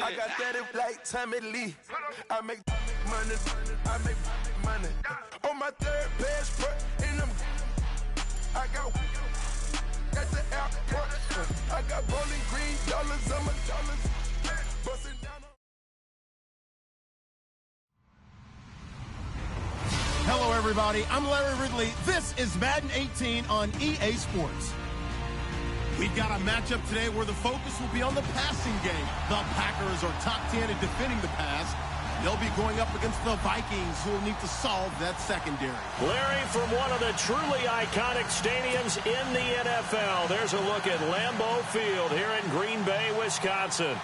I got that if like Tommy Lee. I make money. On my third passport, and I got the airport. I got Bowling Green dollars on my dollars. Busting down. Hello, everybody. I'm Larry Ridley. This is Madden 18 on EA Sports. We've got a matchup today where the focus will be on the passing game. The Packers are top 10 at defending the pass. They'll be going up against the Vikings, who will need to solve that secondary. Larry, from one of the truly iconic stadiums in the NFL, there's a look at Lambeau Field here in Green Bay, Wisconsin.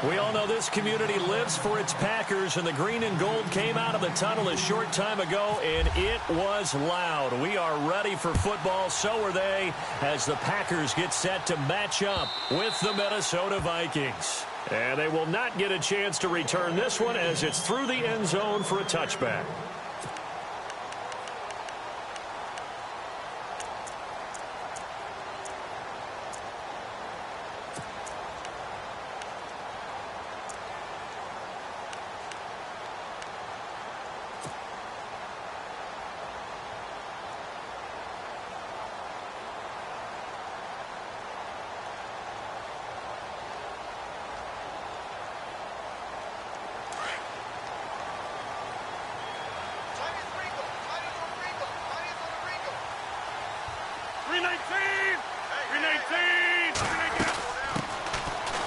We all know this community lives for its Packers, and the green and gold came out of the tunnel a short time ago, and it was loud. We are ready for football, so are they, as the Packers get set to match up with the Minnesota Vikings. And they will not get a chance to return this one as it's through the end zone for a touchback.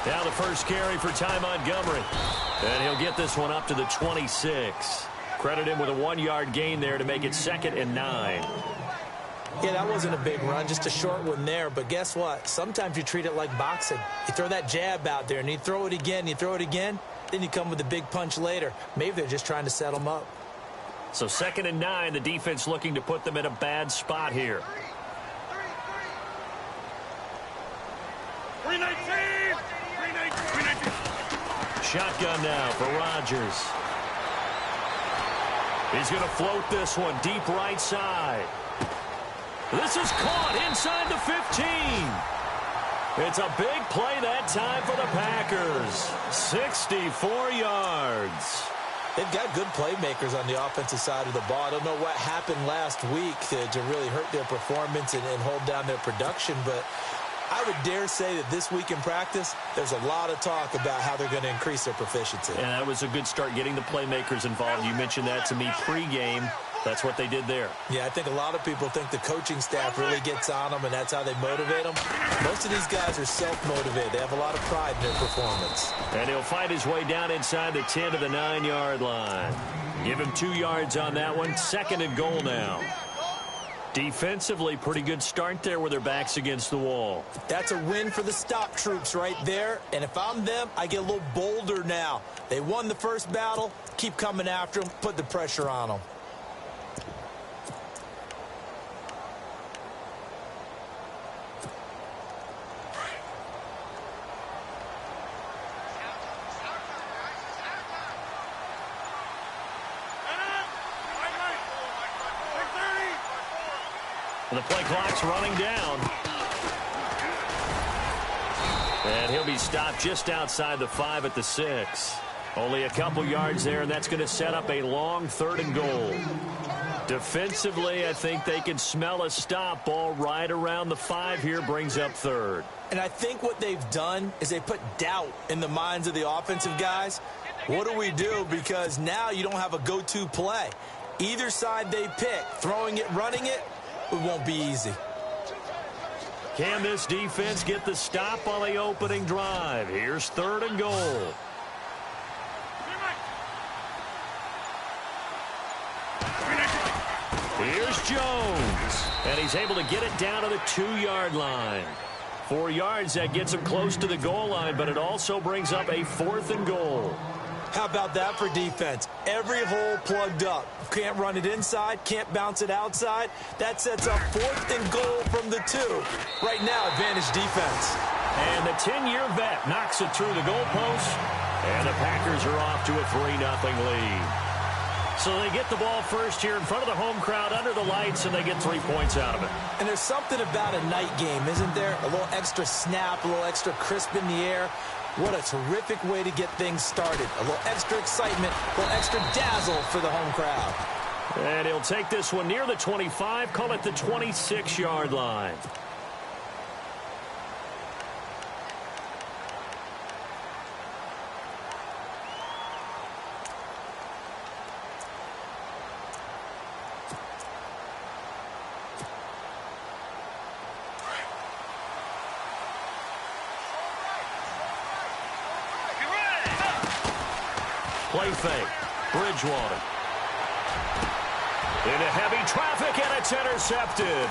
Now the first carry for Ty Montgomery. And he'll get this one up to the 26. Credit him with a 1-yard gain there to make it 2nd and 9. Yeah, that wasn't a big run, just a short one there. But guess what? Sometimes you treat it like boxing. You throw that jab out there, and you throw it again, then you come with a big punch later. Maybe they're just trying to set them up. So 2nd and 9, the defense looking to put them in a bad spot here. 319! Shotgun now for Rodgers. He's going to float this one deep right side. This is caught inside the 15. It's a big play that time for the Packers. 64 yards. They've got good playmakers on the offensive side of the ball. I don't know what happened last week to really hurt their performance and hold down their production, but I would dare say that this week in practice, there's a lot of talk about how they're going to increase their proficiency. And that was a good start, getting the playmakers involved. You mentioned that to me pregame. That's what they did there. Yeah, I think a lot of people think the coaching staff really gets on them, and that's how they motivate them. Most of these guys are self-motivated. They have a lot of pride in their performance. And he'll fight his way down inside the 10 to the 9-yard line. Give him 2 yards on that one. 2nd and goal now. Defensively, pretty good start there with their backs against the wall. That's a win for the stop troops right there. And if I'm them, I get a little bolder now. They won the first battle. Keep coming after them. Put the pressure on them. And the play clock's running down. And he'll be stopped just outside the 5 at the 6. Only a couple yards there, and that's going to set up a long 3rd and goal. Defensively, I think they can smell a stop. Ball right around the 5 here, brings up 3rd. And I think what they've done is they put doubt in the minds of the offensive guys. What do we do? Because now you don't have a go-to play. Either side they pick, throwing it, running it, it won't be easy. Can this defense get the stop on the opening drive? Here's 3rd and goal. Here's Jones. And he's able to get it down to the 2-yard line. 4 yards, that gets him close to the goal line, but it also brings up a 4th and goal. How about that for defense? Every hole plugged up. Can't run it inside, can't bounce it outside. That sets up 4th and goal from the 2. Right now, advantage defense. And the 10-year vet knocks it through the goalpost. And the Packers are off to a 3-0 lead. So they get the ball first here in front of the home crowd under the lights, and they get 3 points out of it. And there's something about a night game, isn't there? A little extra snap, a little extra crisp in the air. What a terrific way to get things started. A little extra excitement, a little extra dazzle for the home crowd. And he'll take this one near the 25, call it the 26-yard line. Play fake. Bridgewater. Into heavy traffic, and it's intercepted.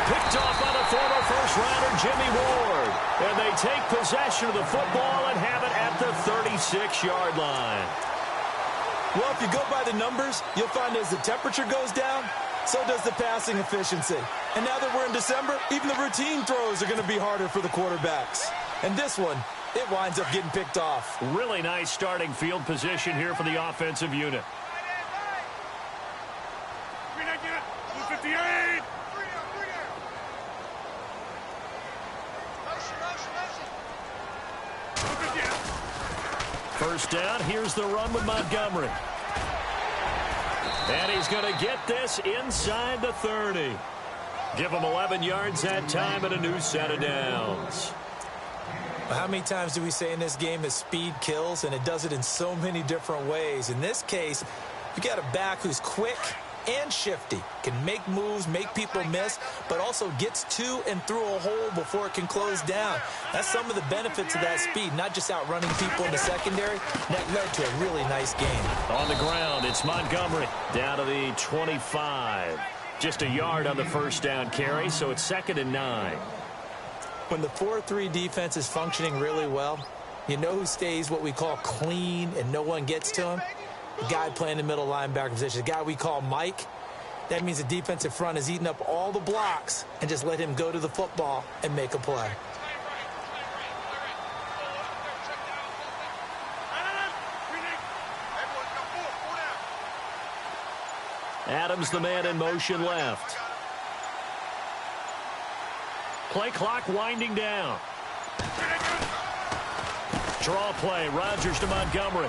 Picked off by the former first-rounder Jimmy Ward. And they take possession of the football and have it at the 36-yard line. Well, if you go by the numbers, you'll find as the temperature goes down, so does the passing efficiency. And now that we're in December, even the routine throws are going to be harder for the quarterbacks. And this one, it winds up getting picked off. Really nice starting field position here for the offensive unit. First down, here's the run with Montgomery. And he's going to get this inside the 30. Give him 11 yards that time and a new set of downs. How many times do we say in this game that speed kills, and it does it in so many different ways? In this case, you got a back who's quick and shifty, can make moves, make people miss, but also gets to and through a hole before it can close down. That's some of the benefits of that speed, not just outrunning people in the secondary. That led to a really nice game. On the ground, it's Montgomery down to the 25. Just a yard on the first down carry, so it's 2nd and 9. When the 4-3 defense is functioning really well, you know who stays what we call clean and no one gets to him? The guy playing the middle linebacker position, the guy we call Mike. That means the defensive front is eating up all the blocks and just let him go to the football and make a play. Adams, the man in motion left. Play clock winding down. Draw play. Rodgers to Montgomery.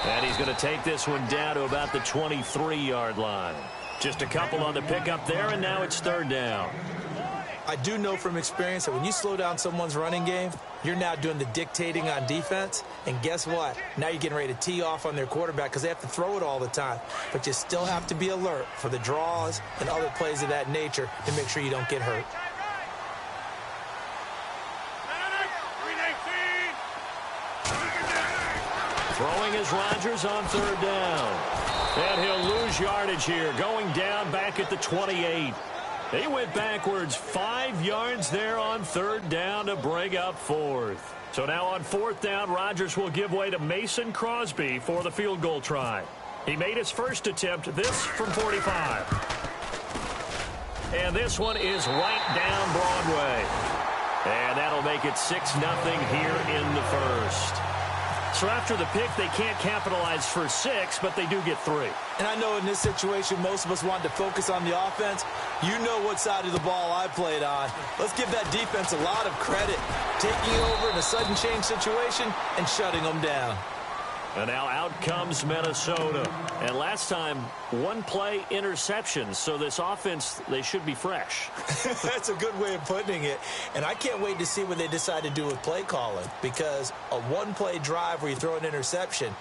And he's going to take this one down to about the 23-yard line. Just a couple on the pickup there, and now it's 3rd down. I do know from experience that when you slow down someone's running game, you're now doing the dictating on defense. And guess what? Now you're getting ready to tee off on their quarterback because they have to throw it all the time. But you still have to be alert for the draws and other plays of that nature to make sure you don't get hurt. Throwing is Rodgers on 3rd down. And he'll lose yardage here, going down back at the 28. They went backwards 5 yards there on 3rd down to bring up 4th. So now on 4th down, Rodgers will give way to Mason Crosby for the field goal try. He made his first attempt, this from 45. And this one is right down Broadway. And that'll make it 6-0 here in the first. So after the pick, they can't capitalize for 6, but they do get 3. And I know in this situation, most of us want to focus on the offense. You know what side of the ball I played on. Let's give that defense a lot of credit. Taking it over in a sudden change situation and shutting them down. And now out comes Minnesota. And last time, 1 play interception. So this offense, they should be fresh. That's a good way of putting it. And I can't wait to see what they decide to do with play calling. Because a 1-play drive where you throw an interception,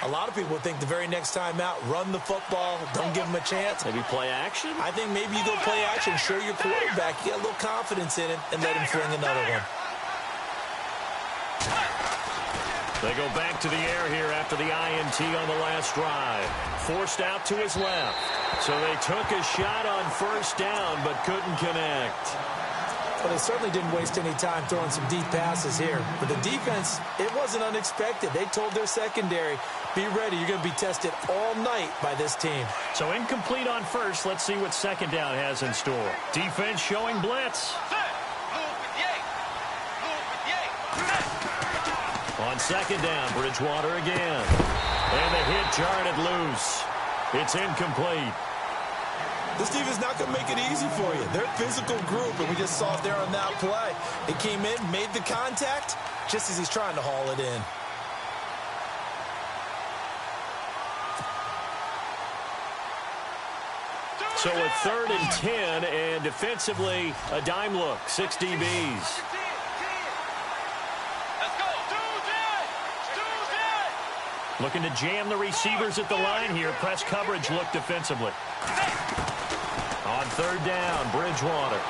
a lot of people think the very next time out, run the football, don't give them a chance. Maybe play action? I think maybe you go play action, show your quarterback, you get a little confidence in it, and let him fling another one. They go back to the air here after the INT on the last drive. Forced out to his left. So they took a shot on 1st down, but couldn't connect. Well, they certainly didn't waste any time throwing some deep passes here. But the defense, it wasn't unexpected. They told their secondary, be ready. You're going to be tested all night by this team. So incomplete on 1st. Let's see what 2nd down has in store. Defense showing blitz. On 2nd down, Bridgewater again. And the hit jarred it loose. It's incomplete. This defense is not going to make it easy for you. They're a physical group, and we just saw it there on that play. It came in, made the contact, just as he's trying to haul it in. So a 3rd and 10, and defensively, a dime look, 6 DBs. Looking to jam the receivers at the line here. Press coverage look defensively. On 3rd down, Bridgewater.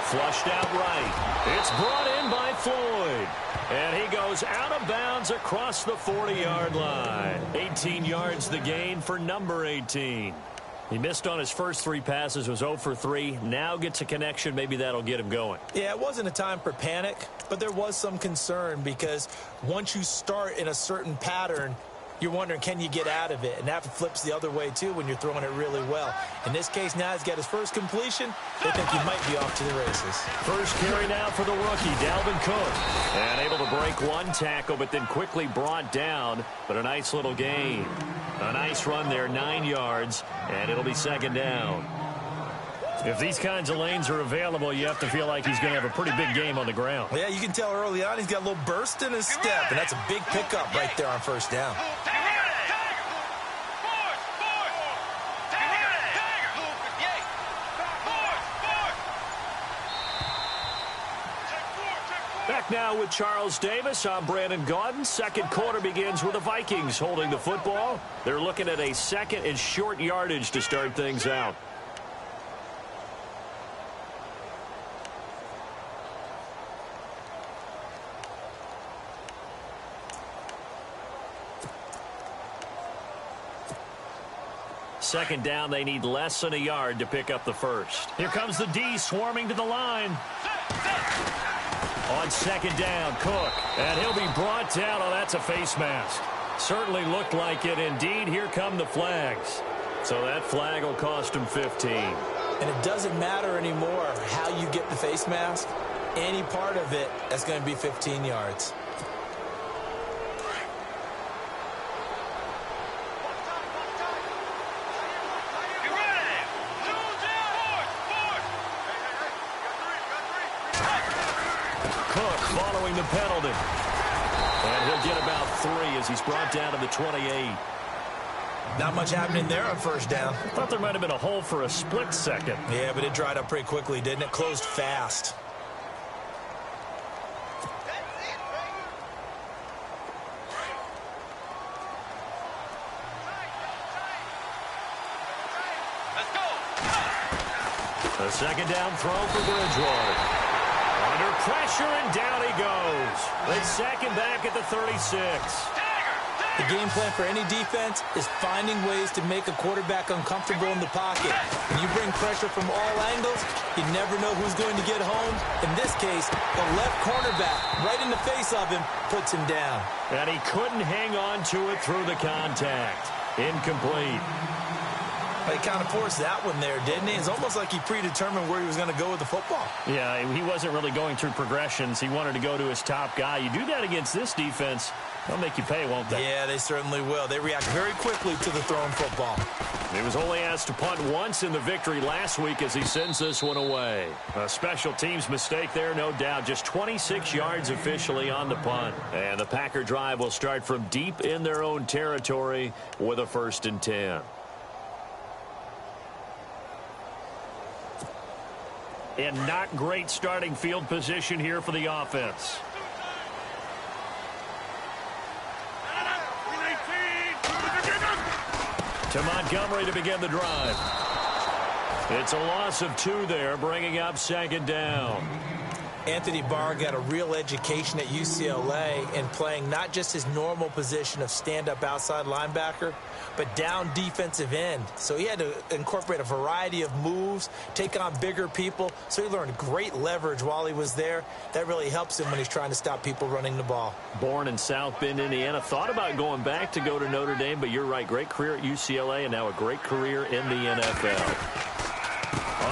Flushed out right. It's brought in by Floyd. And he goes out of bounds across the 40-yard line. 18 yards the gain for number 18. He missed on his first 3 passes, was 0 for 3. Now gets a connection. Maybe that'll get him going. Yeah, it wasn't a time for panic, but there was some concern because once you start in a certain pattern, you're wondering, can you get out of it? And that flips the other way, too, when you're throwing it really well. In this case, now he's got his first completion. They think he might be off to the races. First carry now for the rookie, Dalvin Cook. And able to break 1 tackle, but then quickly brought down. But a nice little gain. A nice run there, 9 yards, and it'll be 2nd down. If these kinds of lanes are available, you have to feel like he's going to have a pretty big game on the ground. Yeah, you can tell early on he's got a little burst in his step, and that's a big pickup right there on 1st down. Back now with Charles Davis. I'm Brandon Gaudin. 2nd quarter begins with the Vikings holding the football. They're looking at a 2nd and short yardage to start things out. Second down, they need less than a yard to pick up the first. Here comes the D swarming to the line. On 2nd down, Cook. And he'll be brought down. Oh, that's a face mask. Certainly looked like it. Indeed, here come the flags. So that flag will cost him 15. And it doesn't matter anymore how you get the face mask. Any part of it, that's going to be 15 yards. Following the penalty. And he'll get about 3 as he's brought down to the 28. Not much happening there on 1st down. I thought there might have been a hole for a split second. Yeah, but it dried up pretty quickly, didn't it? Closed fast. A 2nd down throw for Bridgewater. Under pressure, and down he goes. They sack him back at the 36. The game plan for any defense is finding ways to make a quarterback uncomfortable in the pocket. When you bring pressure from all angles, you never know who's going to get home. In this case, the left cornerback, right in the face of him, puts him down. And he couldn't hang on to it through the contact. Incomplete. He kind of forced that one there, didn't he? It's almost like he predetermined where he was going to go with the football. Yeah, he wasn't really going through progressions. He wanted to go to his top guy. You do that against this defense, they'll make you pay, won't they? Yeah, they certainly will. They react very quickly to the thrown football. He was only asked to punt once in the victory last week as he sends this one away. A special teams mistake there, no doubt. Just 26 yards officially on the punt. And the Packer drive will start from deep in their own territory with a 1st and 10. And not great starting field position here for the offense. To Montgomery to begin the drive. It's a loss of 2 there, bringing up 2nd down. Anthony Barr got a real education at UCLA in playing not just his normal position of stand-up outside linebacker, but down defensive end. So he had to incorporate a variety of moves, take on bigger people. So he learned great leverage while he was there. That really helps him when he's trying to stop people running the ball. Born in South Bend, Indiana. Thought about going back to go to Notre Dame, but you're right. Great career at UCLA and now a great career in the NFL.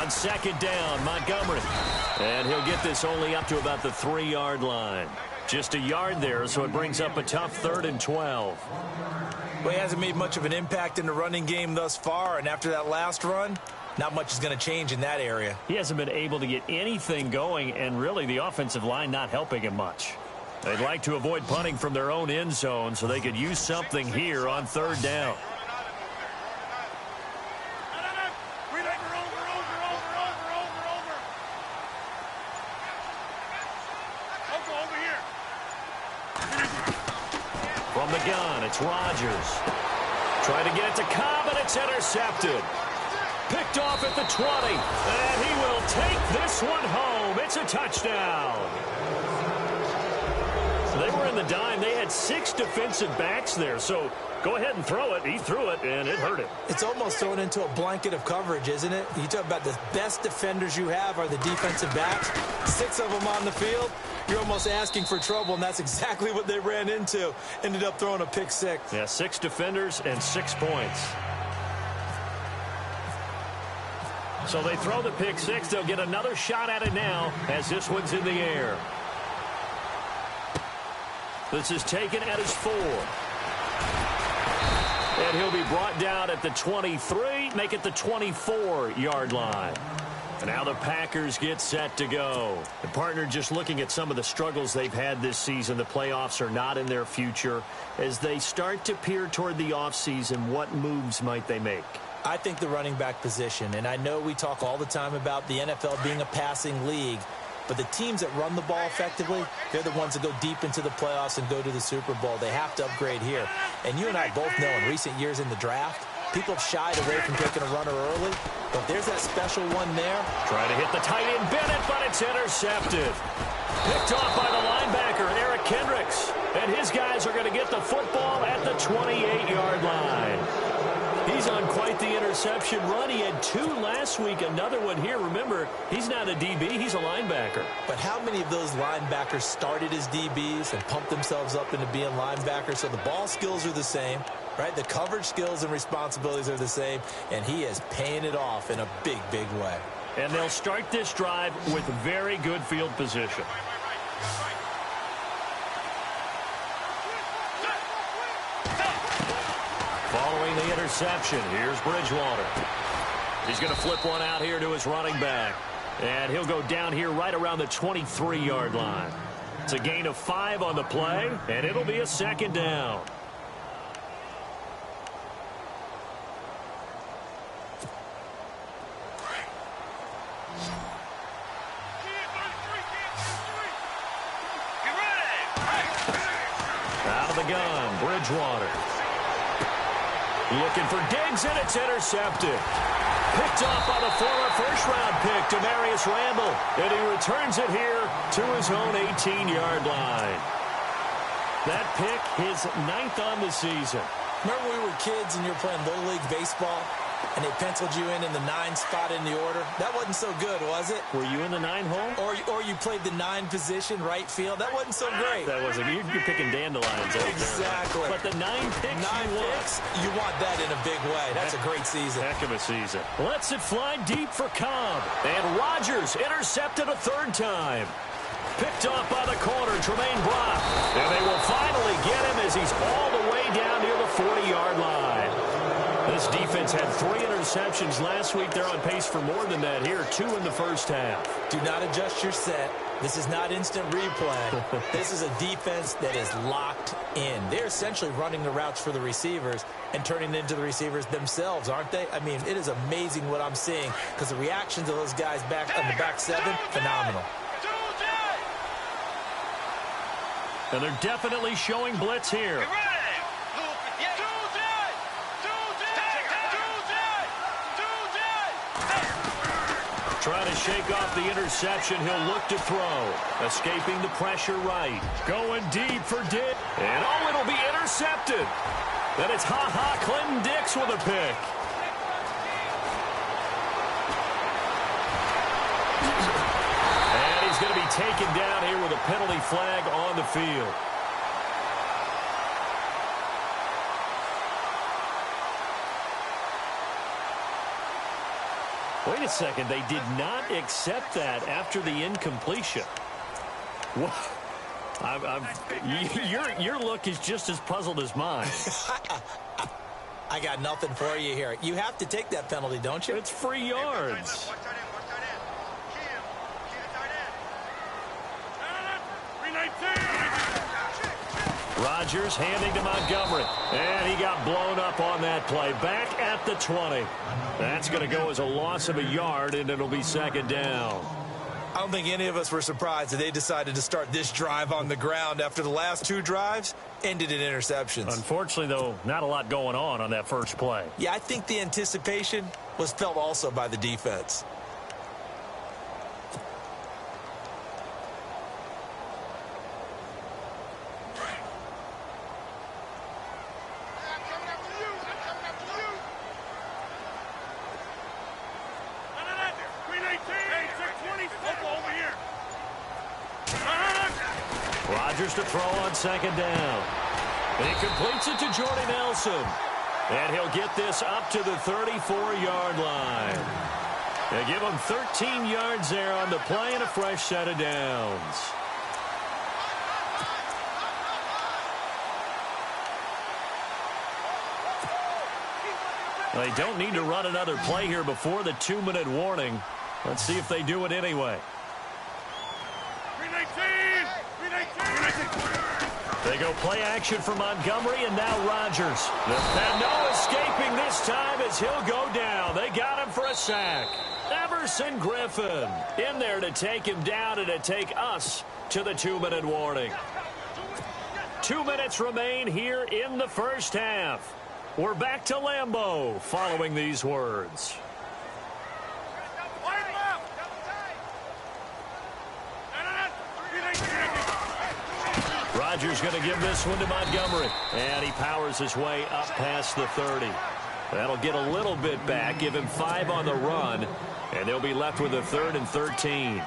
On 2nd down, Montgomery. And he'll get this only up to about the 3-yard line. Just a yard there, so it brings up a tough 3rd and 12. Well, he hasn't made much of an impact in the running game thus far, and after that last run, not much is going to change in that area. He hasn't been able to get anything going, and really the offensive line not helping him much. They'd like to avoid punting from their own end zone so they could use something here on 3rd down. From the gun, it's Rodgers. Trying to get it to Cobb, and it's intercepted. Picked off at the 20, and he will take this one home. It's a touchdown. So they were in the dime. They had 6 defensive backs there, so go ahead and throw it. He threw it, and it hurt him. It's almost thrown into a blanket of coverage, isn't it? You talk about the best defenders you have are the defensive backs. 6 of them on the field. You're almost asking for trouble, and that's exactly what they ran into. Ended up throwing a pick 6. Yeah, 6 defenders and 6 points. So they throw the pick 6. They'll get another shot at it now as this one's in the air. This is taken at his 4. And he'll be brought down at the 23, make it the 24-yard line. And now the Packers get set to go. The partner just looking at some of the struggles they've had this season. The playoffs are not in their future. As they start to peer toward the offseason, what moves might they make? I think the running back position, and I know we talk all the time about the NFL being a passing league, but the teams that run the ball effectively, they're the ones that go deep into the playoffs and go to the Super Bowl. They have to upgrade here. And you and I both know in recent years in the draft, people have shied away from taking a runner early, but there's that special one there. Trying to hit the tight end Bennett, but it's intercepted. Picked off by the linebacker, Eric Kendricks. And his guys are going to get the football at the 28-yard line. He's on quite the interception run. He had 2 last week, another one here. Remember, he's not a DB, he's a linebacker. But how many of those linebackers started as DBs and pumped themselves up into being linebackers? So the ball skills are the same, right? The coverage skills and responsibilities are the same, and he is paying it off in a big, big way. And they'll start this drive with very good field position. Following the interception, here's Bridgewater. He's going to flip one out here to his running back. And he'll go down here right around the 23-yard line. It's a gain of 5 on the play, and it'll be a 2nd down. Out of the gun, Bridgewater. Looking for Diggs, and it's intercepted. Picked off by the former first-round pick, Demarius Randall. And he returns it here to his own 18-yard line. That pick, his 9th on the season. Remember when we were kids and you were playing Little League Baseball, and they penciled you in the 9 spot in the order? That wasn't so good, was it? Were you in the 9 hole? Or you played the 9 position, right field? That wasn't so great. That wasn't. You're picking dandelions out exactly. There. But the 9 picks 9 picks, you want that in a big way. That's a great season. Heck of a season. Lets it fly deep for Cobb. And Rodgers intercepted a 3rd time. Picked off by the corner, Tremaine Brock. And they will finally get him as he's all the way down near the 40-yard line. This defense had 3 interceptions last week. They're on pace for more than that here. 2 in the first half. Do not adjust your set. This is not instant replay. This is a defense that is locked in. They're essentially running the routes for the receivers and turning it into the receivers themselves, aren't they? I mean, it is amazing what I'm seeing because the reactions of those guys back on the back 7, phenomenal. And they're definitely showing blitz here. Trying to shake off the interception. He'll look to throw. Escaping the pressure right. Going deep for Dick. And oh, it'll be intercepted. Then it's Clinton Dix with a pick. And he's going to be taken down here with a penalty flag on the field. Wait a second. They did not accept that after the incompletion. What? Your look is just as puzzled as mine. I got nothing for you here. You have to take that penalty, don't you? It's free yards. Rodgers handing to Montgomery. And he got blown up on that play. Back at the 20. That's going to go as a loss of a yard, and it'll be second down. I don't think any of us were surprised that they decided to start this drive on the ground after the last two drives ended in interceptions. Unfortunately, though, not a lot going on that first play. Yeah, I think the anticipation was felt also by the defense. Rodgers to throw on second down. And he completes it to Jordy Nelson. And he'll get this up to the 34-yard line. They give him 13 yards there on the play and a fresh set of downs. They don't need to run another play here before the 2-minute warning. Let's see if they do it anyway. They go play action for Montgomery, and now Rodgers. And no escaping this time as he'll go down. They got him for a sack. Everson Griffin in there to take him down and to take us to the 2-minute warning. 2 minutes remain here in the first half. We're back to Lambeau following these words. Rodgers going to give this one to Montgomery. And he powers his way up past the 30. That'll get a little bit back, give him 5 on the run, and they'll be left with a 3rd and 13.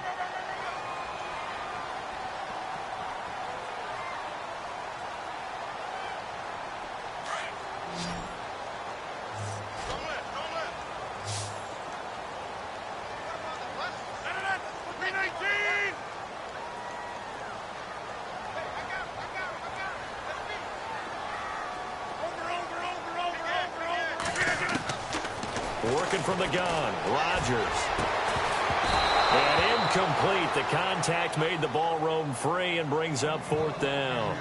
Working from the gun, Rodgers. And incomplete. The contact made the ball roam free and brings up 4th down.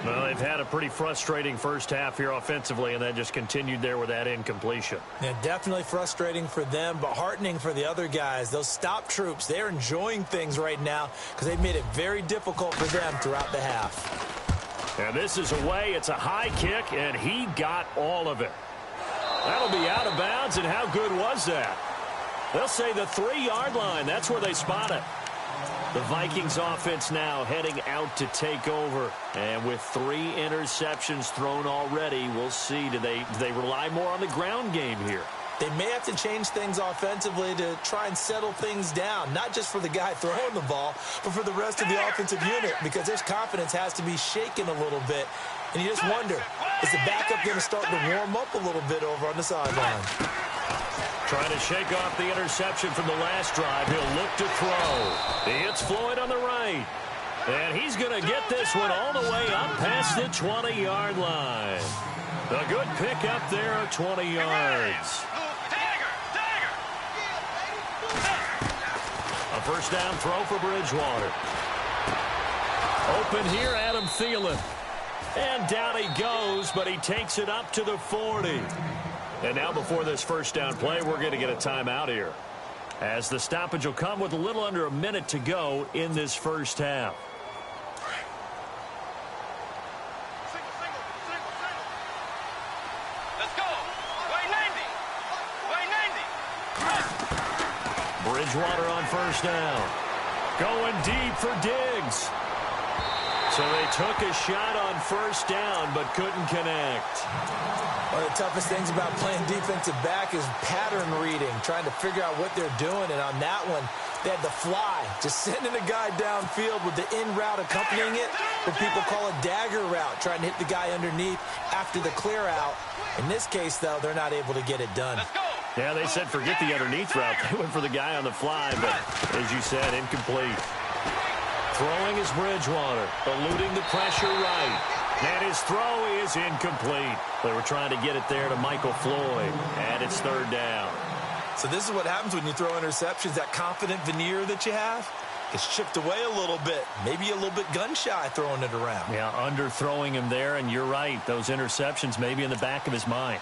Well, they've had a pretty frustrating first half here offensively, and then just continued there with that incompletion. Yeah, definitely frustrating for them, but heartening for the other guys. Those stop troops, they're enjoying things right now because they've made it very difficult for them throughout the half. And this is away. It's a high kick, and he got all of it. That'll be out of bounds, and how good was that? They'll say the 3-yard line. That's where they spot it. The Vikings offense now heading out to take over. And with 3 interceptions thrown already, we'll see. Do they rely more on the ground game here? They may have to change things offensively to try and settle things down, not just for the guy throwing the ball, but for the rest of the offensive unit, because his confidence has to be shaken a little bit. And you just wonder, is the backup going to start to warm up a little bit over on the sideline? Trying to shake off the interception from the last drive. He'll look to throw. He hits Floyd on the right. And he's going to get this one all the way up past the 20-yard line. A good pick up there of 20 yards. A first down throw for Bridgewater. Open here, Adam Thielen. And down he goes, but he takes it up to the 40. And now before this first down play, we're going to get a timeout here, as the stoppage will come with a little under a minute to go in this first half. Let's go. Way 90. Bridgewater on first down. Going deep for Diggs. So they took a shot on first down, but couldn't connect. One of the toughest things about playing defensive back is pattern reading, trying to figure out what they're doing. And on that one, they had the fly, just sending a guy downfield with the in route accompanying it, what people call a dagger route, trying to hit the guy underneath after the clear out. In this case, though, they're not able to get it done. Yeah, they said forget the underneath route. They went for the guy on the fly, but as you said, incomplete. Throwing is Bridgewater, eluding the pressure right. And his throw is incomplete. They were trying to get it there to Michael Floyd, and it's third down. So this is what happens when you throw interceptions. That confident veneer that you have gets chipped away a little bit. Maybe a little bit gun-shy throwing it around. Yeah, underthrowing him there, and you're right. Those interceptions may be in the back of his mind.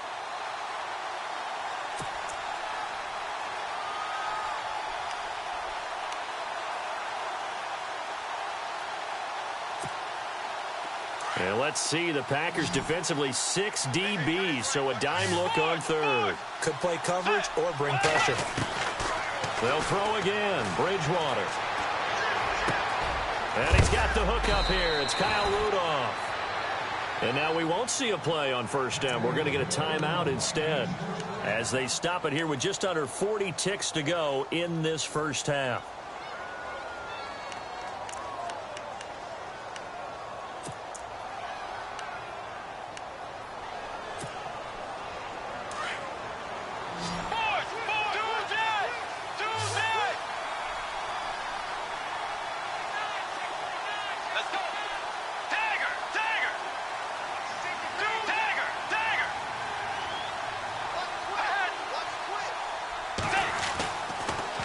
And let's see, the Packers defensively 6 DBs, so a dime look on third. Could play coverage or bring pressure. They'll throw again. Bridgewater. And he's got the hook up here. It's Kyle Rudolph. And now we won't see a play on first down. We're going to get a timeout instead as they stop it here with just under 40 ticks to go in this first half.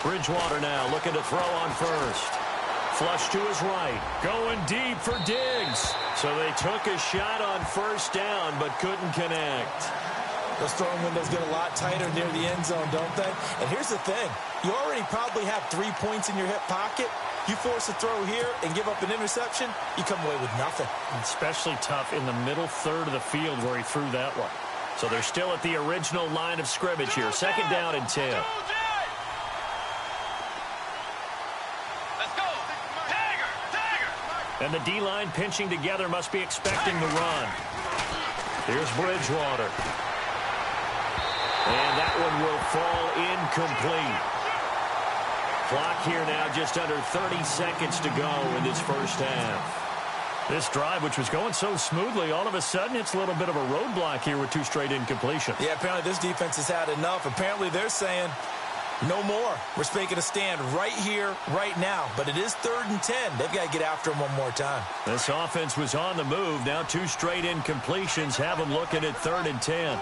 Bridgewater now looking to throw on first. Flush to his right. Going deep for Diggs. So they took a shot on first down but couldn't connect. Those throwing windows get a lot tighter near the end zone, don't they? And here's the thing. You already probably have 3 points in your hip pocket. You force a throw here and give up an interception, you come away with nothing. Especially tough in the middle third of the field where he threw that one. So they're still at the original line of scrimmage here. Second down and 10. And the D-line pinching together must be expecting the run. Here's Bridgewater. And that one will fall incomplete. Clock here now just under 30 seconds to go in this first half. This drive, which was going so smoothly, all of a sudden it's a little bit of a roadblock here with 2 straight incompletions. Yeah, apparently this defense has had enough. Apparently they're saying, no more. We're making a stand right here, right now. But it is 3rd and 10. They've got to get after him one more time. This offense was on the move. Now 2 straight incompletions have them looking at 3rd and 10.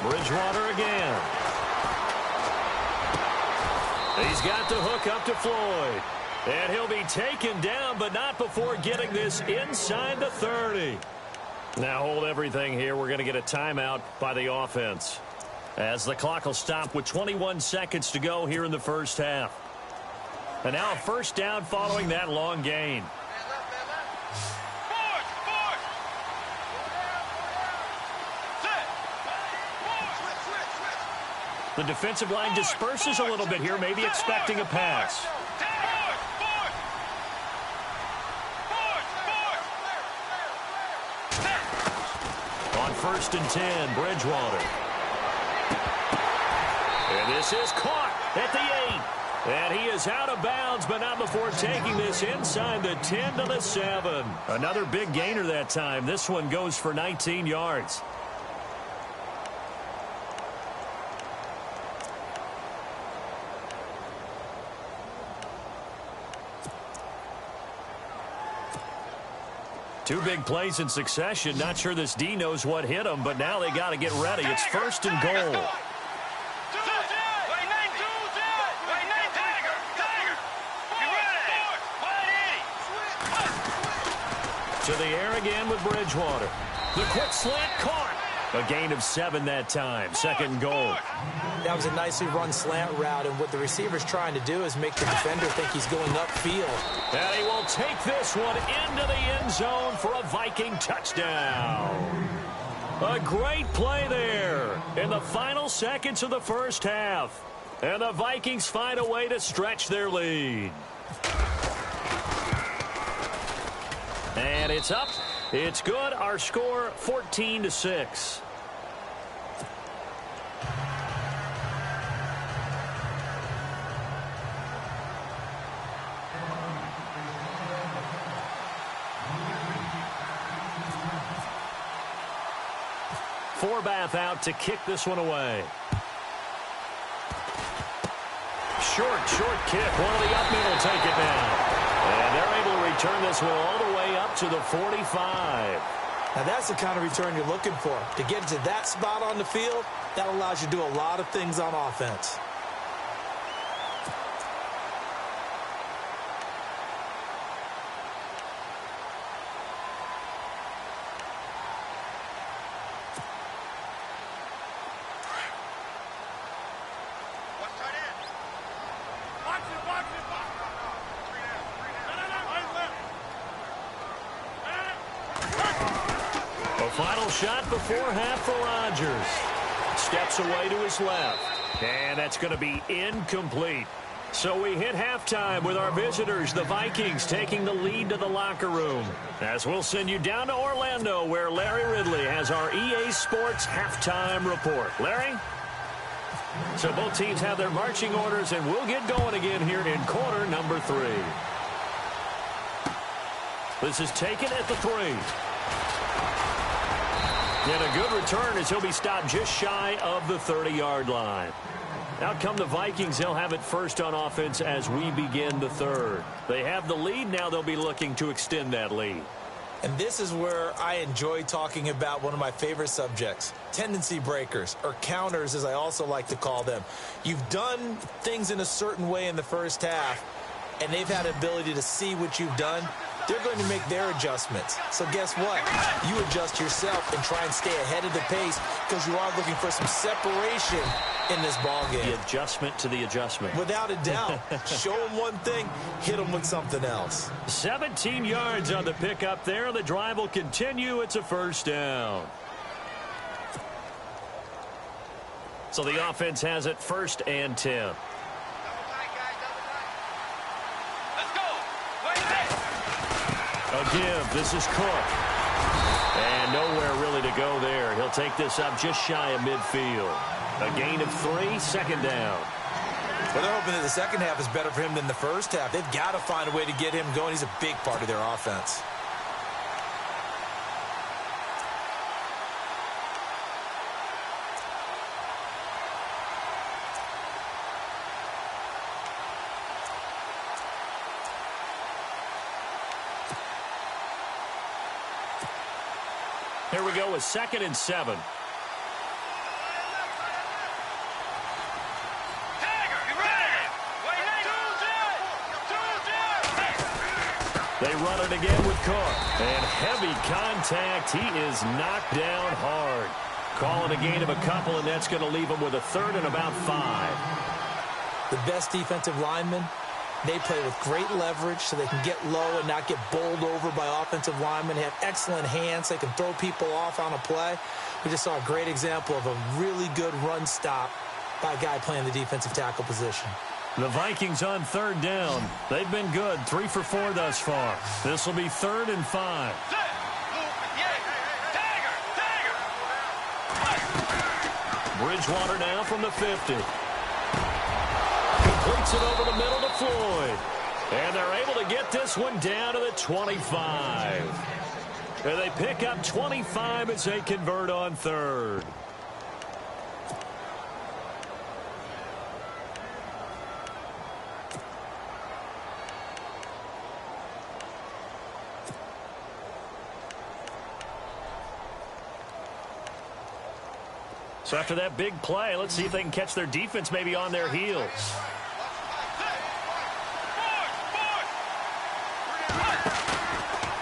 Bridgewater again. He's got the hook up to Floyd. And he'll be taken down, but not before getting this inside the 30. Now hold everything here. We're going to get a timeout by the offense, as the clock will stop with 21 seconds to go here in the first half. And now a first down following that long gain. The defensive line disperses a little bit here, maybe expecting a pass. On 1st and 10, Bridgewater. And this is caught at the 8. And he is out of bounds, but not before taking this inside the 10 to the 7. Another big gainer that time. This one goes for 19 yards. Two big plays in succession. Not sure this D knows what hit him, but now they got to get ready. It's 1st and goal. To the air again with Bridgewater. The quick slant caught. A gain of 7 that time. 2nd and goal. That was a nicely run slant route, and what the receiver's trying to do is make the defender think he's going upfield. And he will take this one into the end zone for a Viking touchdown. A great play there in the final seconds of the first half. And the Vikings find a way to stretch their lead. And it's up. It's good. Our score, 14-6. Forbath out to kick this one away. short kick. One of the up men will take it down. And they're able to return this one all the way up to the 45. Now, that's the kind of return you're looking for. To get to that spot on the field, that allows you to do a lot of things on offense. Final shot before half for Rodgers. Steps away to his left. And that's going to be incomplete. So we hit halftime with our visitors, the Vikings, taking the lead to the locker room. As we'll send you down to Orlando, where Larry Ridley has our EA Sports halftime report. Larry? So both teams have their marching orders, and we'll get going again here in quarter number 3. This is taken at the 3. And a good return as he'll be stopped just shy of the 30-yard line. Out come the Vikings. They'll have it first on offense as we begin the third. They have the lead. Now they'll be looking to extend that lead. And this is where I enjoy talking about one of my favorite subjects, tendency breakers, or counters as I also like to call them. You've done things in a certain way in the first half, and they've had the ability to see what you've done. They're going to make their adjustments. So guess what? You adjust yourself and try and stay ahead of the pace because you are looking for some separation in this ballgame. The adjustment to the adjustment. Without a doubt. Show them one thing, hit them with something else. 17 yards on the pickup there. The drive will continue. It's a first down. So the offense has it first and 10. Again, this is Cook. And nowhere really to go there. He'll take this up just shy of midfield. A gain of 3, second down. Well, they're hoping that the second half is better for him than the first half. They've got to find a way to get him going. He's a big part of their offense. Here we go with 2nd and 7. They run it again with Cook. And heavy contact. He is knocked down hard. Calling a gain of a couple, and that's going to leave him with a 3rd and about 5. The best defensive linemen, they play with great leverage so they can get low and not get bowled over by offensive linemen. They have excellent hands. They can throw people off on a play. We just saw a great example of a really good run stop by a guy playing the defensive tackle position. The Vikings on 3rd down. They've been good. 3 for 4 thus far. This will be 3rd and 5. Bridgewater now from the 50. Completes it over the middle to Floyd. And they're able to get this one down to the 25. And they pick up 25 as they convert on 3rd. So after that big play, let's see if they can catch their defense maybe on their heels.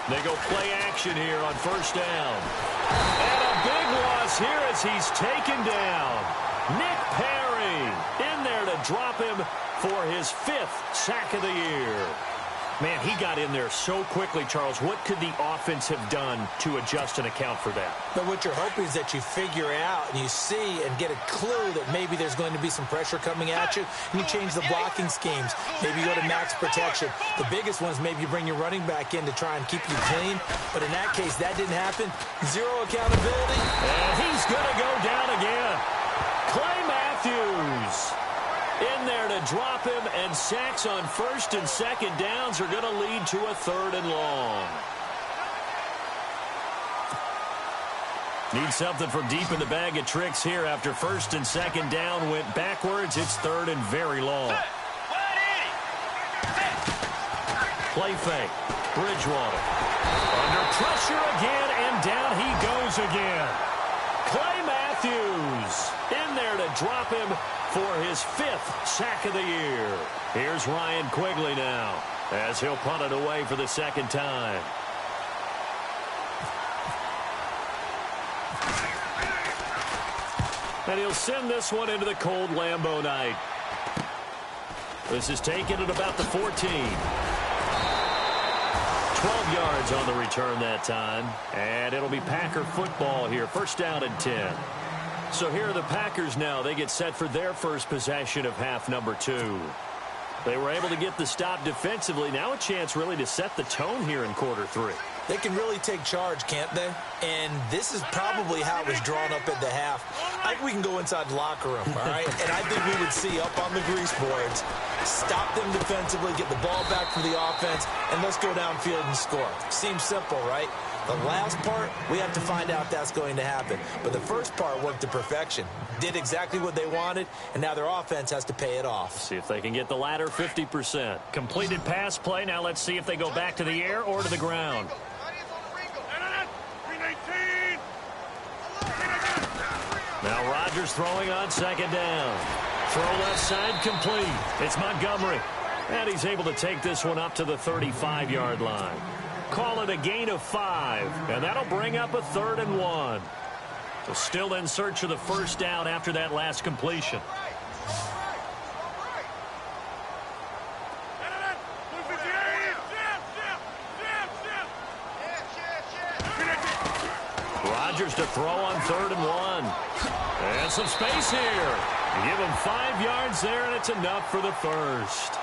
They go play action here on 1st down. And a big loss here as he's taken down. Nick Perry in there to drop him for his 5th sack of the year. Man, he got in there so quickly, Charles. What could the offense have done to adjust and account for that? But what you're hoping is that you figure out and you see and get a clue that maybe there's going to be some pressure coming at you, and you change the blocking schemes. Maybe you go to max protection. The biggest one is maybe you bring your running back in to try and keep you clean. But in that case, that didn't happen. Zero accountability. And he's going to go down again. Clay Matthews in there to drop him, and sacks on 1st and 2nd downs are going to lead to a 3rd and long. Need something from deep in the bag of tricks here after 1st and 2nd down went backwards. It's 3rd and very long. Play fake. Bridgewater. Under pressure again, and down he goes again. Clay Matthews in there to drop him for his 5th sack of the year. Here's Ryan Quigley now as he'll punt it away for the 2nd time. And he'll send this one into the cold Lambeau night. This is taken at about the 14. 12 yards on the return that time. And it'll be Packer football here. 1st down and 10. So here are the Packers now. They get set for their first possession of half number 2. They were able to get the stop defensively. Now a chance really to set the tone here in quarter 3. They can really take charge, can't they? And this is probably how it was drawn up at the half. I think we can go inside the locker room, all right? And I think we would see up on the grease boards, stop them defensively, get the ball back for the offense, and let's go downfield and score. Seems simple, right? The last part, we have to find out if that's going to happen. But the first part worked to perfection. Did exactly what they wanted, and now their offense has to pay it off. See if they can get the latter 50%. Completed pass play. Now let's see if they go back to the air or to the ground. Now Rodgers throwing on 2nd down. Throw left side complete. It's Montgomery. And he's able to take this one up to the 35-yard line. Call it a gain of 5. And that'll bring up a 3rd and 1. So still in search of the 1st down after that last completion. Rodgers to throw on 3rd and 1. And some space here. Give him 5 yards there, and it's enough for the 1st.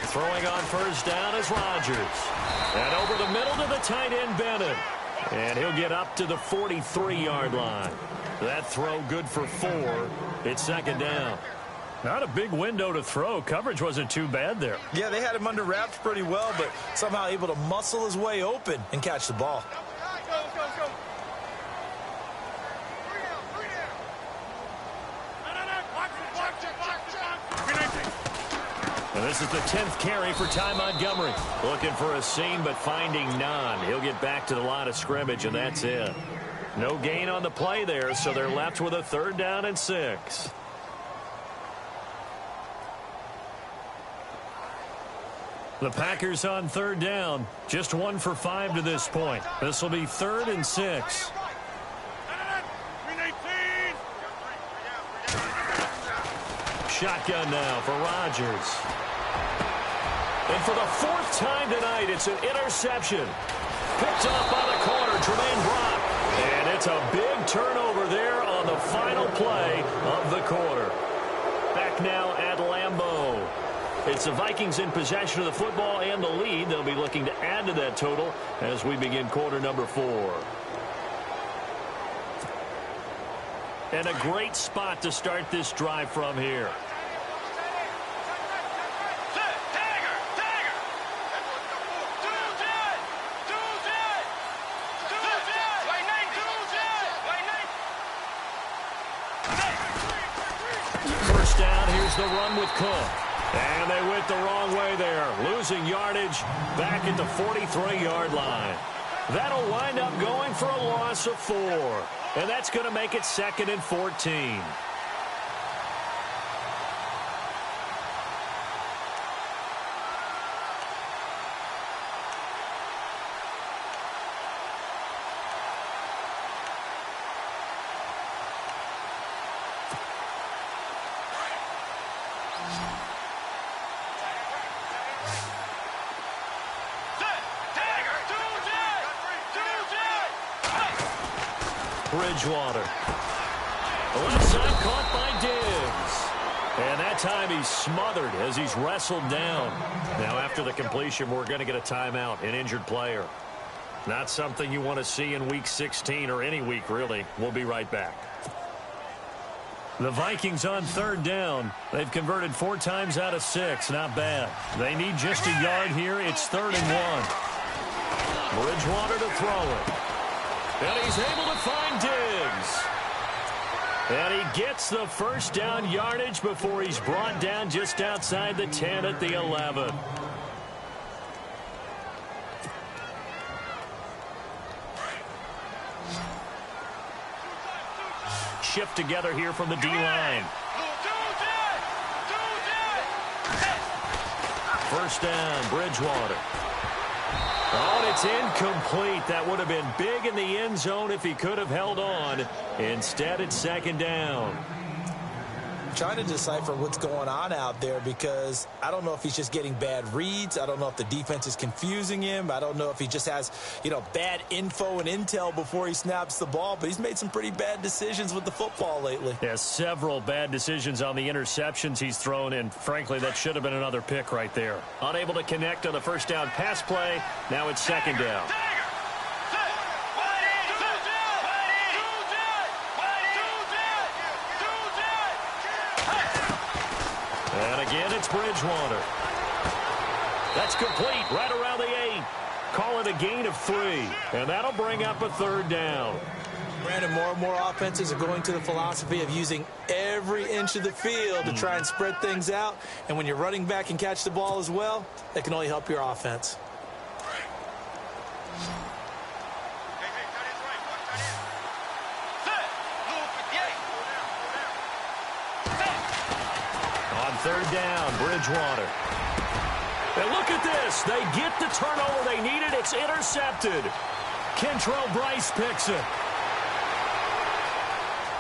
Throwing on 1st down is Rodgers. And over the middle to the tight end, Bennett. And he'll get up to the 43-yard line. That throw good for 4. It's 2nd down. Not a big window to throw. Coverage wasn't too bad there. Yeah, they had him under wraps pretty well, but somehow able to muscle his way open and catch the ball. And this is the 10th carry for Ty Montgomery. Looking for a seam, but finding none. He'll get back to the line of scrimmage, and that's it. No gain on the play there, so they're left with a 3rd down and 6. The Packers on 3rd down. Just 1 for 5 to this point. This will be 3rd and 6. Shotgun now for Rodgers. And for the 4th time tonight, it's an interception. Picked up by the corner, Tremaine Brock. And it's a big turnover there on the final play of the quarter. Back now at Lambeau. It's the Vikings in possession of the football and the lead. They'll be looking to add to that total as we begin quarter number 4. And a great spot to start this drive from here. First down, here's the run with Cook. And they went the wrong way there, losing yardage back at the 43-yard line. That'll wind up going for a loss of 4. And that's going to make it 2nd and 14. Bridgewater. Left side caught by Diggs. And that time he's smothered as he's wrestled down. Now after the completion, we're going to get a timeout, an injured player. Not something you want to see in Week 16 or any week, really. We'll be right back. The Vikings on third down. They've converted 4 times out of 6. Not bad. They need just a yard here. It's 3rd and 1. Bridgewater to throw it. And he's able to find Diggs. And he gets the first down yardage before he's brought down just outside the 10 at the 11. Shift together here from the D-line. First down, Bridgewater. Oh, and it's incomplete. That would have been big in the end zone if he could have held on. Instead, it's 2nd down. Trying to decipher what's going on out there because I don't know if he's just getting bad reads. I don't know if the defense is confusing him. I don't know if he just has, bad info and intel before he snaps the ball. But he's made some pretty bad decisions with the football lately. Yeah, several bad decisions on the interceptions he's thrown, and frankly, that should have been another pick right there. Unable to connect on the first down pass play. Now it's 2nd down. And again, it's Bridgewater. That's complete right around the 8. Call it a gain of 3. And that'll bring up a 3rd down. Brandon, more and more offenses are going to the philosophy of using every inch of the field to try and spread things out. And when you're running back and catch the ball as well, that can only help your offense. On 3rd down, Bridgewater. And look at this. They get the turnover they needed. It's intercepted. Kentrell Bryce picks it.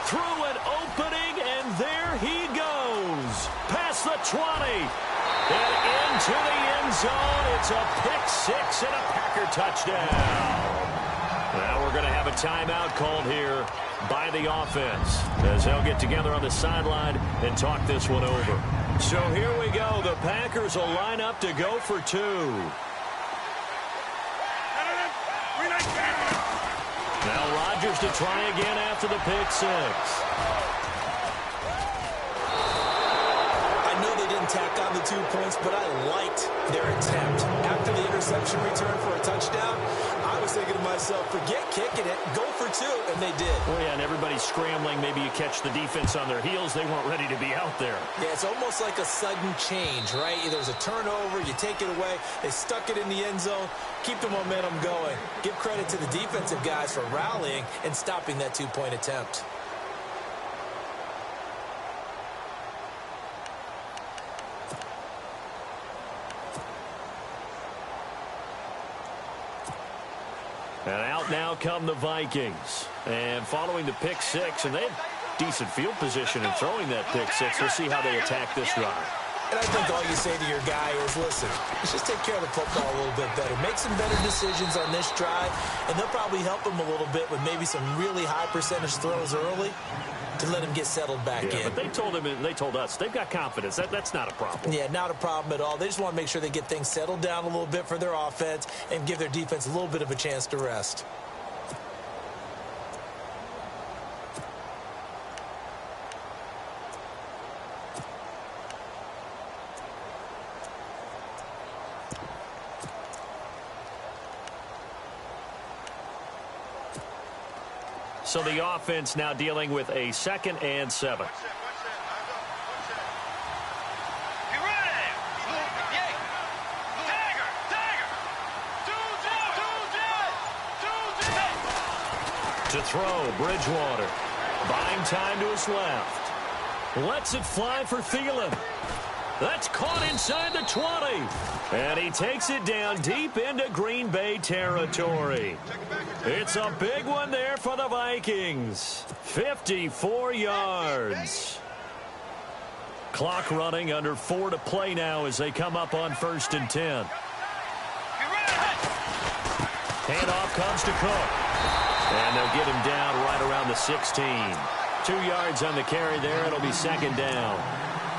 Through an opening, and there he goes. Past the 20. And into the end zone. It's a pick 6 and a Packer touchdown. Now we're going to have a timeout called here by the offense as they'll get together on the sideline and talk this one over. So here we go. The Packers will line up to go for 2. Now Rodgers to try again after the pick 6. I know they didn't tack on the 2 points, but I liked their attempt. After the interception return for a touchdown, I was thinking to myself, forget kicking it, go for 2, and they did. Well, yeah, and everybody's scrambling. Maybe you catch the defense on their heels. They weren't ready to be out there. Yeah, it's almost like a sudden change, right? There was a turnover, you take it away, they stuck it in the end zone, keep the momentum going. Give credit to the defensive guys for rallying and stopping that 2-point attempt. And out now come the Vikings. And following the pick 6, and they have decent field position in throwing that pick 6. We'll see how they attack this drive. And I think all you say to your guy is, listen, let's just take care of the football a little bit better. Make some better decisions on this drive, and they'll probably help him a little bit with maybe some really high percentage throws early to let him get settled back in. But they told him, and they told us, they've got confidence. That's not a problem. Yeah, not a problem at all. They just want to make sure they get things settled down a little bit for their offense and give their defense a little bit of a chance to rest. So the offense now dealing with a 2nd and 7. To throw, Bridgewater. Buying time to his left. Lets it fly for Thielen. That's caught inside the 20. And he takes it down deep into Green Bay territory. It's a big one there for the Vikings. 54 yards. Clock running, under 4 to play now as they come up on 1st and 10. Handoff comes to Cook. And they'll get him down right around the 16. 2 yards on the carry there. It'll be 2nd down.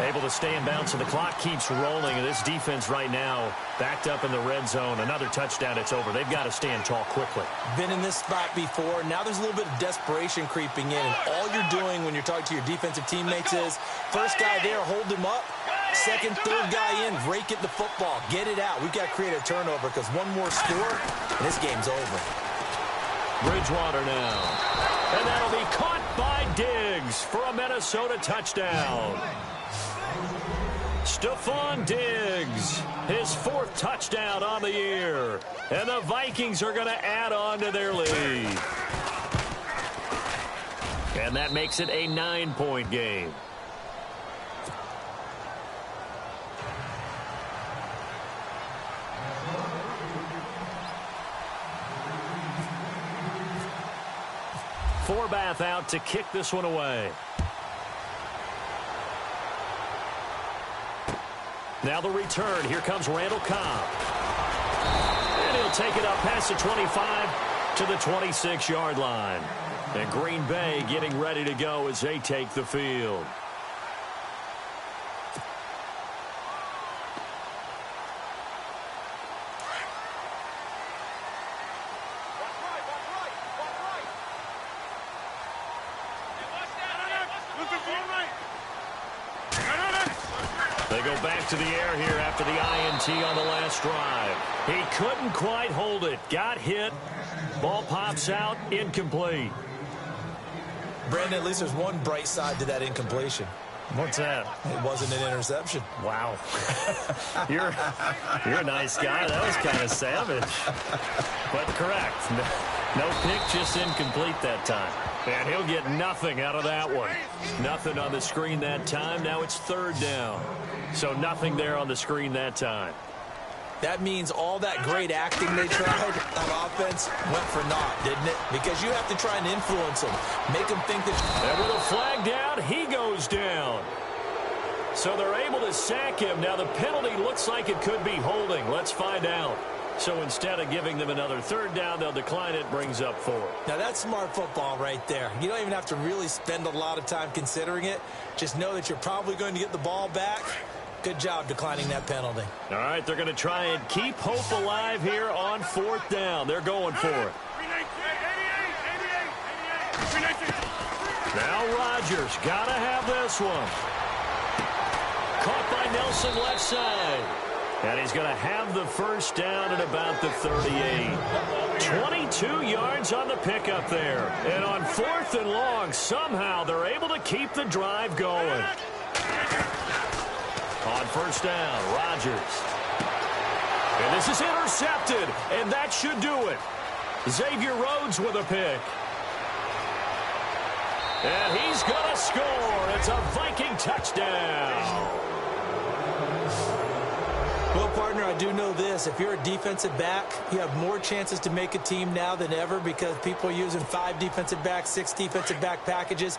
Able to stay in bounds, so the clock keeps rolling. And this defense right now backed up in the red zone. Another touchdown, it's over. They've got to stand tall quickly. Been in this spot before. Now there's a little bit of desperation creeping in. And all you're doing when you're talking to your defensive teammates is, first guy there, hold him up. Second, third guy in, rake at the football. Get it out. We've got to create a turnover because one more score, and this game's over. Bridgewater now. And that'll be caught by Diggs for a Minnesota touchdown. Stephon Diggs, his 4th touchdown on the year. And the Vikings are going to add on to their lead. And that makes it a 9-point game. Forbath out to kick this one away. Now the return. Here comes Randall Cobb. And he'll take it up past the 25 to the 26-yard line. And Green Bay getting ready to go as they take the field. They go back to the air here after the INT on the last drive. He couldn't quite hold it. Got hit. Ball pops out. Incomplete. Brandon, at least there's one bright side to that incompletion. What's that? It wasn't an interception. Wow. You're a nice guy. That was kind of savage. But correct. No pick, just incomplete that time. And he'll get nothing out of that one. Nothing on the screen that time. Now it's 3rd down. So nothing there on the screen that time. That means all that great acting they tried on offense went for naught, didn't it? Because you have to try and influence them. Make them think that... And with a flag down, he goes down. So they're able to sack him. Now the penalty looks like it could be holding. Let's find out. So instead of giving them another 3rd down, they'll decline it, brings up 4. Now that's smart football right there. You don't even have to really spend a lot of time considering it. Just know that you're probably going to get the ball back. Good job declining that penalty. All right, they're going to try and keep hope alive here on 4th down. They're going for it. Now Rodgers got to have this one. Caught by Nelson left side. And he's going to have the 1st down at about the 38. 22 yards on the pickup there. And on 4th and long, somehow they're able to keep the drive going. On 1st down, Rodgers. And this is intercepted, and that should do it. Xavier Rhodes with a pick. And he's going to score. It's a Viking touchdown. Well, partner, I do know this. If you're a defensive back, you have more chances to make a team now than ever because people are using 5 defensive backs, 6 defensive back packages.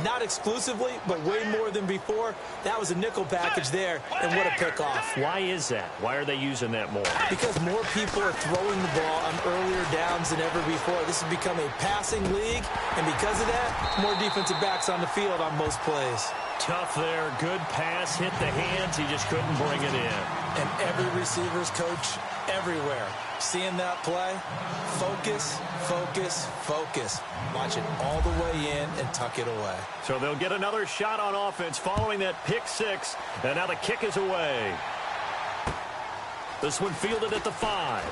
Not exclusively, but way more than before. That was a nickel package there, and what a pickoff. Why is that? Why are they using that more? Because more people are throwing the ball on earlier downs than ever before. This has become a passing league, and because of that, more defensive backs on the field on most plays. Tough there. Good pass. Hit the hands. He just couldn't bring it in. And every receiver's coach everywhere. Seeing that play, focus, focus, focus. Watch it all the way in and tuck it away. So they'll get another shot on offense following that pick 6. And now the kick is away. This one fielded at the 5.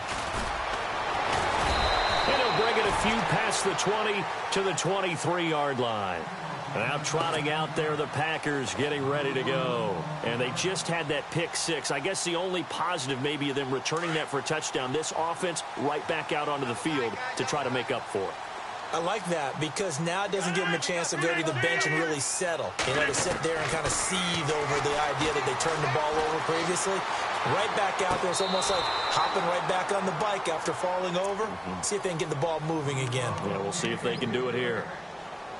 And he'll bring it a few past the 20 to the 23-yard line. Now trotting out there, the Packers getting ready to go. And they just had that pick 6. I guess the only positive maybe of them returning that for a touchdown. This offense right back out onto the field to try to make up for it. I like that because now it doesn't give them a chance to go to the bench and really settle. You know, to sit there and kind of seethe over the idea that they turned the ball over previously. Right back out there. It's almost like hopping right back on the bike after falling over. See if they can get the ball moving again. Yeah, we'll see if they can do it here.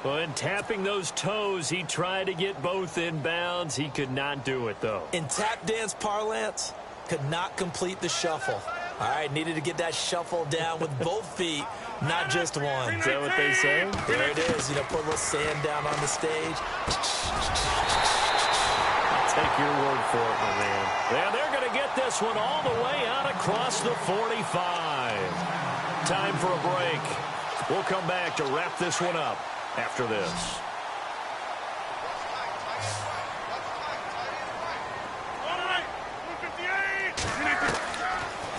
Well, in tapping those toes, he tried to get both inbounds. He could not do it, though. In tap dance parlance, could not complete the shuffle. All right, needed to get that shuffle down with both feet, not just one. Is that what they say? There it is. You know, put a little sand down on the stage. take your word for it, my man. And they're going to get this one all the way out across the 45. Time for a break. We'll come back to wrap this one up after this.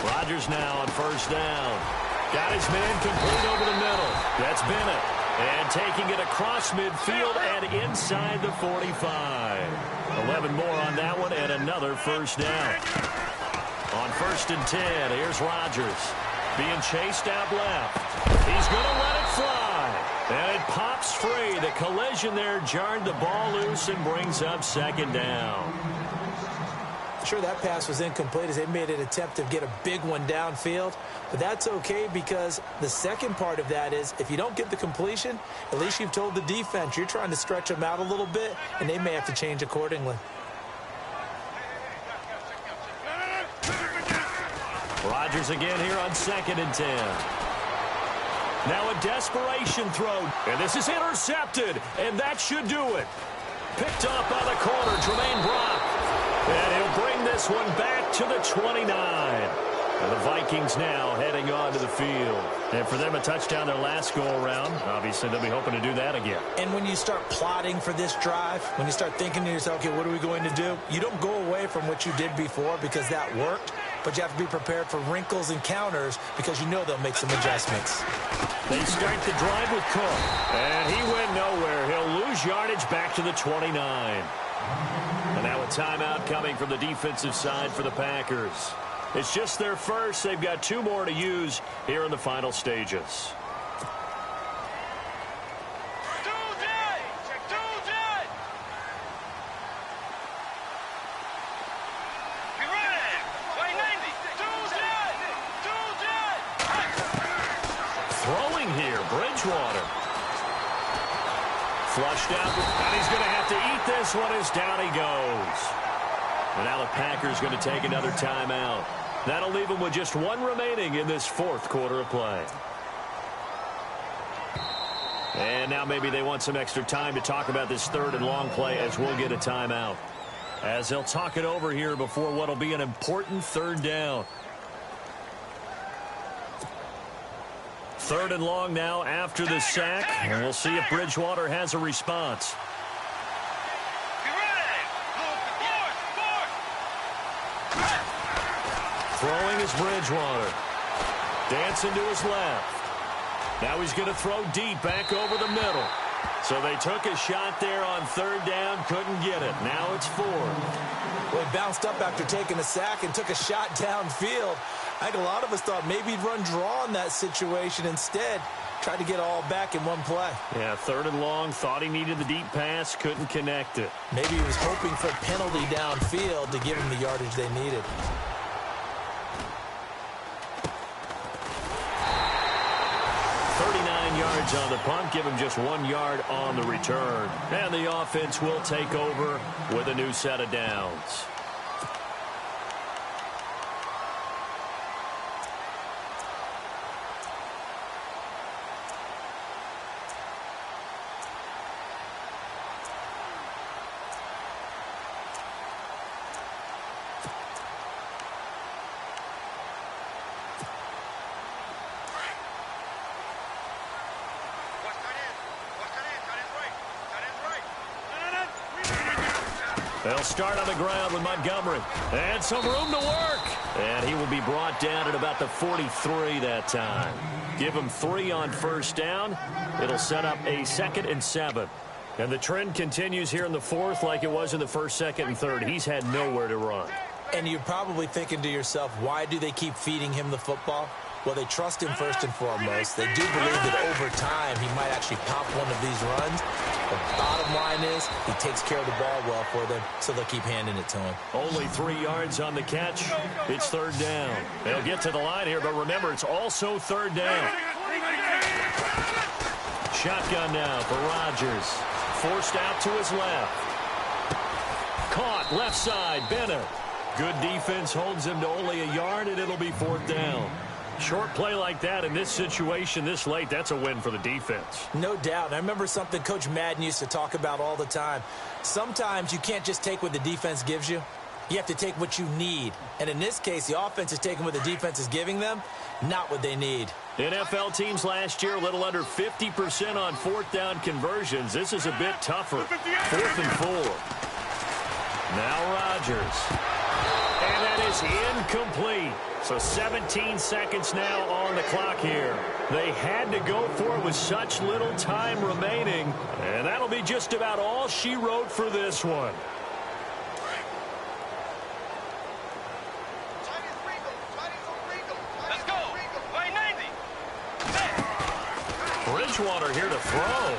Rodgers now on first down. Got his man complete over the middle. That's Bennett. And taking it across midfield and inside the 45. 11 more on that one and another first down. On 1st and 10, here's Rodgers. Being chased out left. He's going to let it fly. And it pops free. The collision there jarred the ball loose and brings up 2nd down. Sure, that pass was incomplete as they made an attempt to get a big one downfield. But that's okay because the second part of that is if you don't get the completion, at least you've told the defense you're trying to stretch them out a little bit, and they may have to change accordingly. Rodgers again here on 2nd and 10. Now a desperation throw. And this is intercepted. And that should do it. Picked off by the corner, Tremaine Brock. And he'll bring this one back to the 29. And the Vikings now heading onto the field. And for them, a touchdown their last go-around. Obviously, they'll be hoping to do that again. And when you start plotting for this drive, when you start thinking to yourself, okay, what are we going to do? You don't go away from what you did before because that worked. But you have to be prepared for wrinkles and counters because you know they'll make some adjustments. They start the drive with Cook. And he went nowhere. He'll lose yardage back to the 29. And now a timeout coming from the defensive side for the Packers. It's just their first. They've got 2 more to use here in the final stages. Throwing here, Bridgewater. Flushed out, and he's going to have to eat this one as down he goes. And now the Packers going to take another timeout. That'll leave them with just 1 remaining in this 4th quarter of play. And now maybe they want some extra time to talk about this 3rd and long play as we'll get a timeout. As they'll talk it over here before what'll be an important 3rd down. 3rd and long now after the sack. And we'll see if Bridgewater has a response. Throwing is Bridgewater. Dancing to his left. Now he's going to throw deep back over the middle. So they took a shot there on 3rd down, couldn't get it. Now it's 4th. Well, he bounced up after taking a sack and took a shot downfield. I think a lot of us thought maybe he'd run draw in that situation instead. Tried to get all back in one play. Yeah, 3rd and long, thought he needed the deep pass, couldn't connect it. Maybe he was hoping for a penalty downfield to give him the yardage they needed. Yards on the punt, give him just 1 yard on the return. And the offense will take over with a new set of downs. They'll start on the ground with Montgomery. And some room to work. And he will be brought down at about the 43 that time. Give him 3 on 1st down. It'll set up a 2nd and 7. And the trend continues here in the 4th like it was in the 1st, 2nd, and 3rd. He's had nowhere to run. And you're probably thinking to yourself, why do they keep feeding him the football? Well, they trust him first and foremost. They do believe that over time he might actually pop one of these runs. The bottom line is he takes care of the ball well for them, so they'll keep handing it to him. Only 3 yards on the catch. It's 3rd down. They'll get to the line here, but remember, it's also 3rd down. Shotgun now for Rodgers. Forced out to his left. Caught left side, Bennett. Good defense holds him to only a yard, and it'll be 4th down. Short play like that in this situation this late, that's a win for the defense. No doubt. I remember something Coach Madden used to talk about all the time. Sometimes you can't just take what the defense gives you. You have to take what you need. And in this case, the offense is taking what the defense is giving them, not what they need. NFL teams last year a little under 50% on fourth down conversions. This is a bit tougher. 4th and 4. Now Rodgers. And that is incomplete. So 17 seconds now on the clock here. They had to go for it with such little time remaining. And that'll be just about all she wrote for this one. Let's go. By 90. Bridgewater here to throw.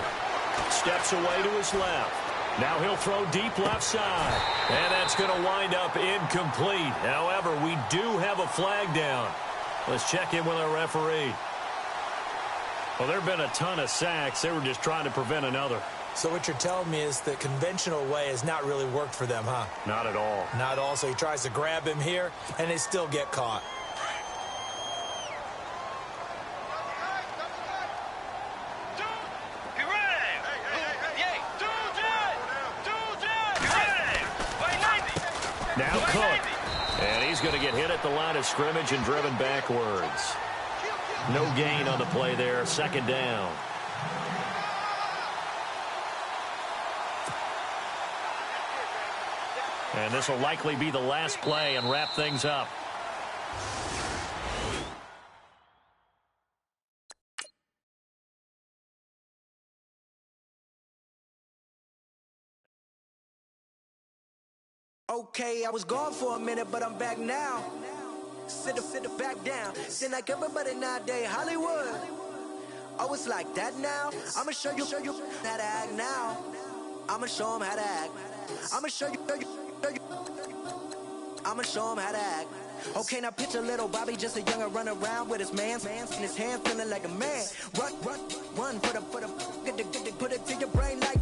Steps away to his left. Now he'll throw deep left side. And that's going to wind up incomplete. However, we do have a flag down. Let's check in with our referee. Well, there have been a ton of sacks. They were just trying to prevent another. So what you're telling me is the conventional way has not really worked for them, huh? Not at all. Not at all. So he tries to grab him here, and they still get caught. Now Cook. And he's going to get hit at the line of scrimmage and driven backwards. No gain on the play there. 2nd down. And this will likely be the last play and wrap things up. Okay, I was gone for a minute, but I'm back now. Sit back down. Seem like everybody nowadays, Hollywood. Oh, it's like that now? I'ma show you how to act now. I'ma show them how to act. I'ma show you. I'ma show them how to act. Okay, now picture little Bobby, just a younger run around with his man's in his hand, feeling like a man. Run, put it to your brain like.